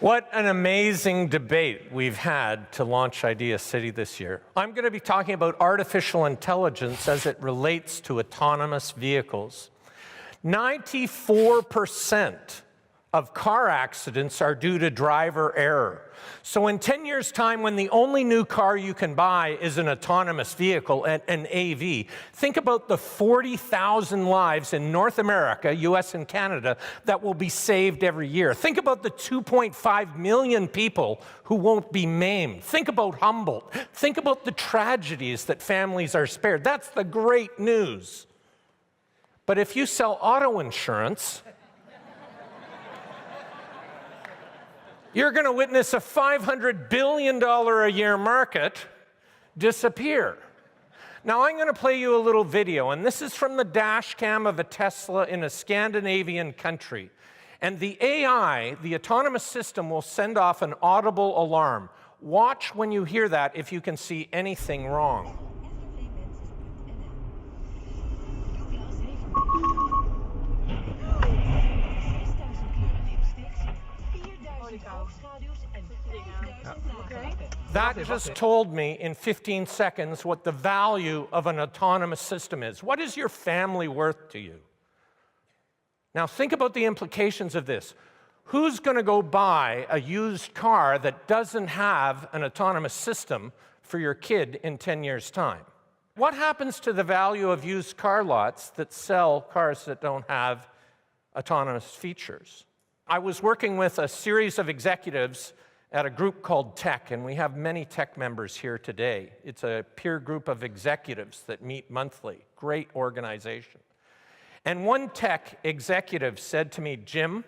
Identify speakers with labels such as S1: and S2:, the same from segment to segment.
S1: What an amazing debate we've had to launch Idea City this year. I'm going to be talking about artificial intelligence as it relates to autonomous vehicles. 94% of car accidents are due to driver error. So in 10 years' time, when the only new car you can buy is an autonomous vehicle, an AV, think about the 40,000 lives in North America, US and Canada, that will be saved every year. Think about the 2.5 million people who won't be maimed. Think about Humboldt. Think about the tragedies that families are spared. That's the great news. But if you sell auto insurance, you're going to witness a $500 billion a year market disappear. Now, I'm going to play you a little video, and this is from the dash cam of a Tesla in a Scandinavian country. And the AI, the autonomous system, will send off an audible alarm. Watch when you hear that if you can see anything wrong. That just told me in 15 seconds what the value of an autonomous system is. What is your family worth to you? Now think about the implications of this. Who's going to go buy a used car that doesn't have an autonomous system for your kid in 10 years' time? What happens to the value of used car lots that sell cars that don't have autonomous features? I was working with a series of executives at a group called Tech, and we have many Tech members here today. It's a peer group of executives that meet monthly. Great organization. And one Tech executive said to me, "Jim,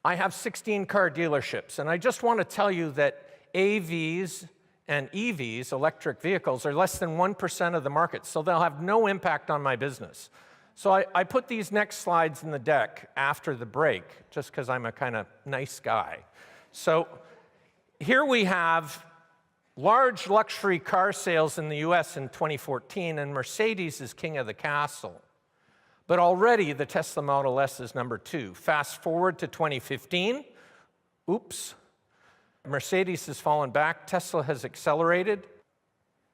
S1: I have 16 car dealerships, and I just want to tell you that AVs and EVs, electric vehicles, are less than 1% of the market, so they'll have no impact on my business." So I put these next slides in the deck after the break, just because I'm a kind of nice guy. So here we have large luxury car sales in the US in 2014, and Mercedes is king of the castle. But already the Tesla Model S is number 2. Fast forward to 2015, oops, Mercedes has fallen back, Tesla has accelerated.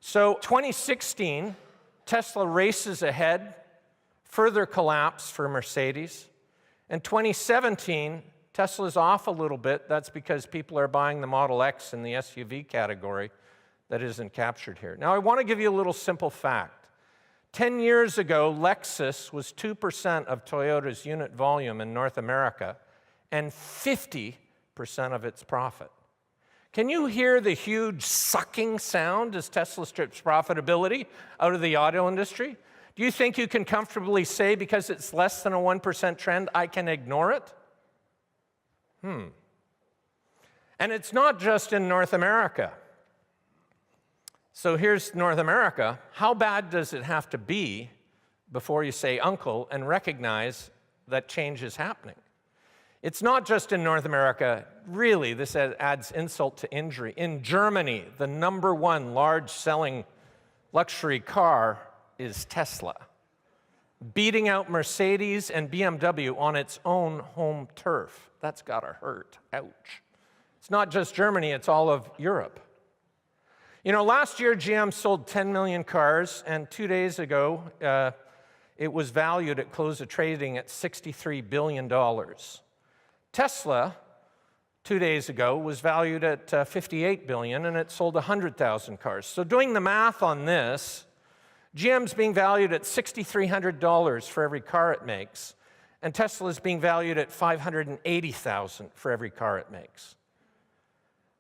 S1: So 2016, Tesla races ahead, further collapse for Mercedes. In 2017, Tesla's off a little bit. That's because people are buying the Model X in the SUV category that isn't captured here. Now, I want to give you a little simple fact. 10 years ago, Lexus was 2% of Toyota's unit volume in North America and 50% of its profit. Can you hear the huge sucking sound as Tesla strips profitability out of the auto industry? Do you think you can comfortably say, because it's less than a 1% trend, I can ignore it? And it's not just in North America. So here's North America. How bad does it have to be before you say uncle and recognize that change is happening? It's not just in North America. Really, this adds insult to injury. In Germany, the #1 large-selling luxury car is Tesla, beating out Mercedes and BMW on its own home turf. That's gotta hurt. Ouch. It's not just Germany, it's all of Europe. You know, last year GM sold 10 million cars, and 2 days ago, it was valued at close of trading at $63 billion. Tesla, 2 days ago, was valued at $58 billion, and it sold 100,000 cars. So doing the math on this, GM's being valued at $6,300 for every car it makes, and Tesla's being valued at $580,000 for every car it makes.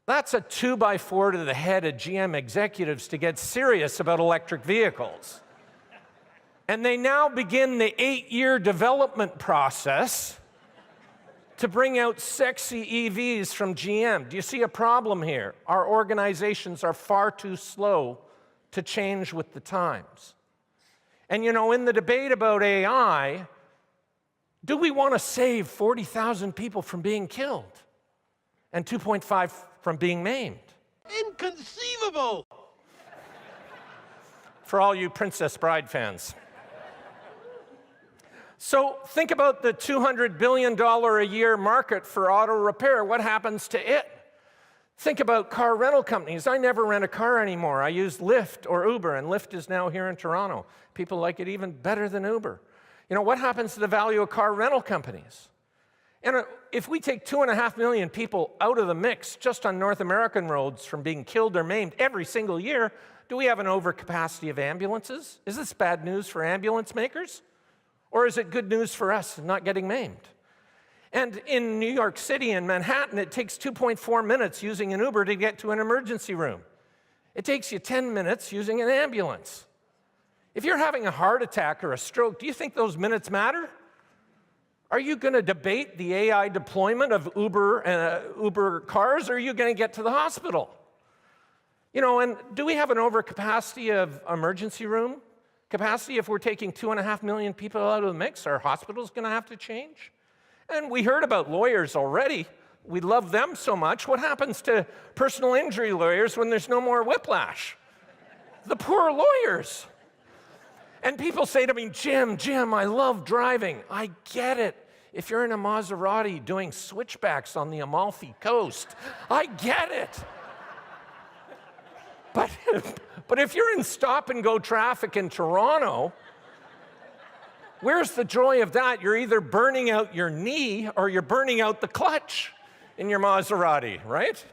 S1: That's a 2x4 to the head of GM executives to get serious about electric vehicles. And they now begin the 8-year development process to bring out sexy EVs from GM. Do you see a problem here? Our organizations are far too slow to change with the times. And you know, in the debate about AI, do we want to save 40,000 people from being killed and 2.5 from being maimed?
S2: Inconceivable!
S1: For all you Princess Bride fans. So think about the $200 billion a year market for auto repair. What happens to it? Think about car rental companies. I never rent a car anymore. I use Lyft or Uber, and Lyft is now here in Toronto. People like it even better than Uber. You know, what happens to the value of car rental companies? And if we take 2.5 million people out of the mix just on North American roads from being killed or maimed every single year, do we have an overcapacity of ambulances? Is this bad news for ambulance makers? Or is it good news for us not getting maimed? And in New York City and Manhattan, it takes 2.4 minutes using an Uber to get to an emergency room. It takes you 10 minutes using an ambulance. If you're having a heart attack or a stroke, do you think those minutes matter? Are you going to debate the AI deployment of Uber cars, or are you going to get to the hospital? You know, and do we have an overcapacity of emergency room capacity? If we're taking 2.5 million people out of the mix, are hospitals going to have to change? And we heard about lawyers already. We love them so much. What happens to personal injury lawyers when there's no more whiplash? The poor lawyers. And people say to me, Jim, I love driving. I get it. If you're in a Maserati doing switchbacks on the Amalfi Coast, I get it. But if you're in stop-and-go traffic in Toronto, where's the joy of that? You're either burning out your knee or you're burning out the clutch in your Maserati, right?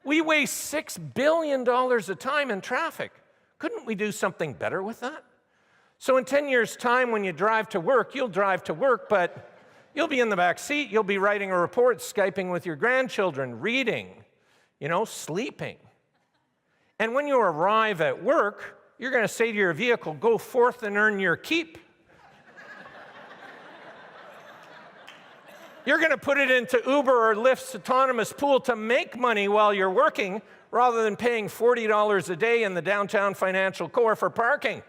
S1: We waste $6 billion a time in traffic. Couldn't we do something better with that? So in 10 years' time, when you drive to work, you'll drive to work, but you'll be in the back seat, you'll be writing a report, Skyping with your grandchildren, reading, you know, sleeping. And when you arrive at work, you're going to say to your vehicle, go forth and earn your keep. You're going to put it into Uber or Lyft's autonomous pool to make money while you're working, rather than paying $40 a day in the downtown financial core for parking.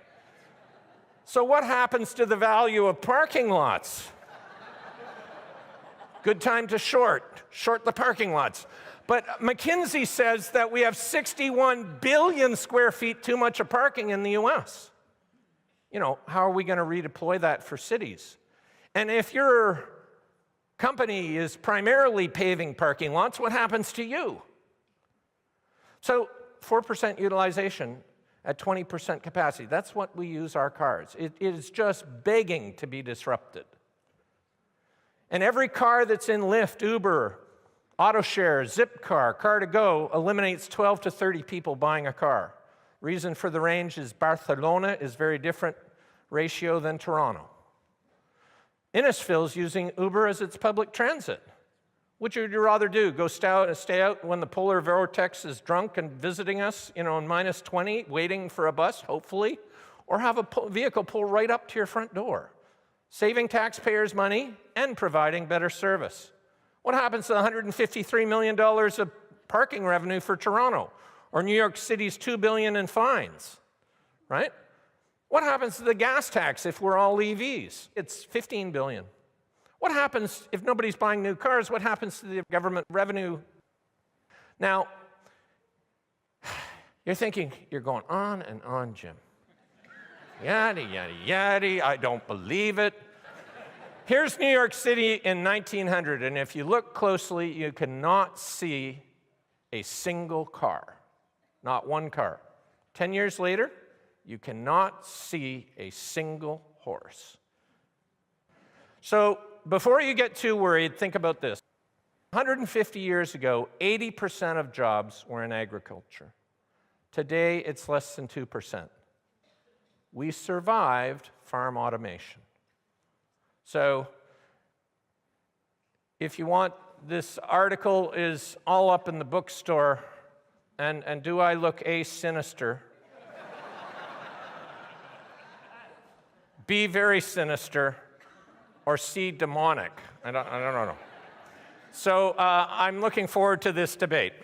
S1: So what happens to the value of parking lots? Good time to short the parking lots. But McKinsey says that we have 61 billion square feet too much of parking in the US. You know, how are we going to redeploy that for cities? And if your company is primarily paving parking lots, what happens to you? So 4% utilization at 20% capacity, that's what we use our cars. It is just begging to be disrupted. And every car that's in Lyft, Uber, AutoShare, Zipcar, Car2Go eliminates 12 to 30 people buying a car. Reason for the range is Barcelona is very different ratio than Toronto. Innisfil is using Uber as its public transit. Which would you rather do? Go stay out when the polar vortex is drunk and visiting us, you know, in -20, waiting for a bus, hopefully, or have a vehicle pull right up to your front door, saving taxpayers money and providing better service? What happens to the $153 million of parking revenue for Toronto, or New York City's $2 billion in fines, right? What happens to the gas tax if we're all EVs? It's $15 billion. What happens if nobody's buying new cars? What happens to the government revenue? Now, you're thinking, you're going on and on, Jim. Yada, yada, yada, I don't believe it. Here's New York City in 1900, and if you look closely, you cannot see a single car, not one car. 10 years later, you cannot see a single horse. So before you get too worried, think about this. 150 years ago, 80% of jobs were in agriculture. Today, it's less than 2%. We survived farm automation. So if you want, this article is all up in the bookstore, and do I look A, sinister? B, very sinister, or C, demonic? I don't know. So I'm looking forward to this debate.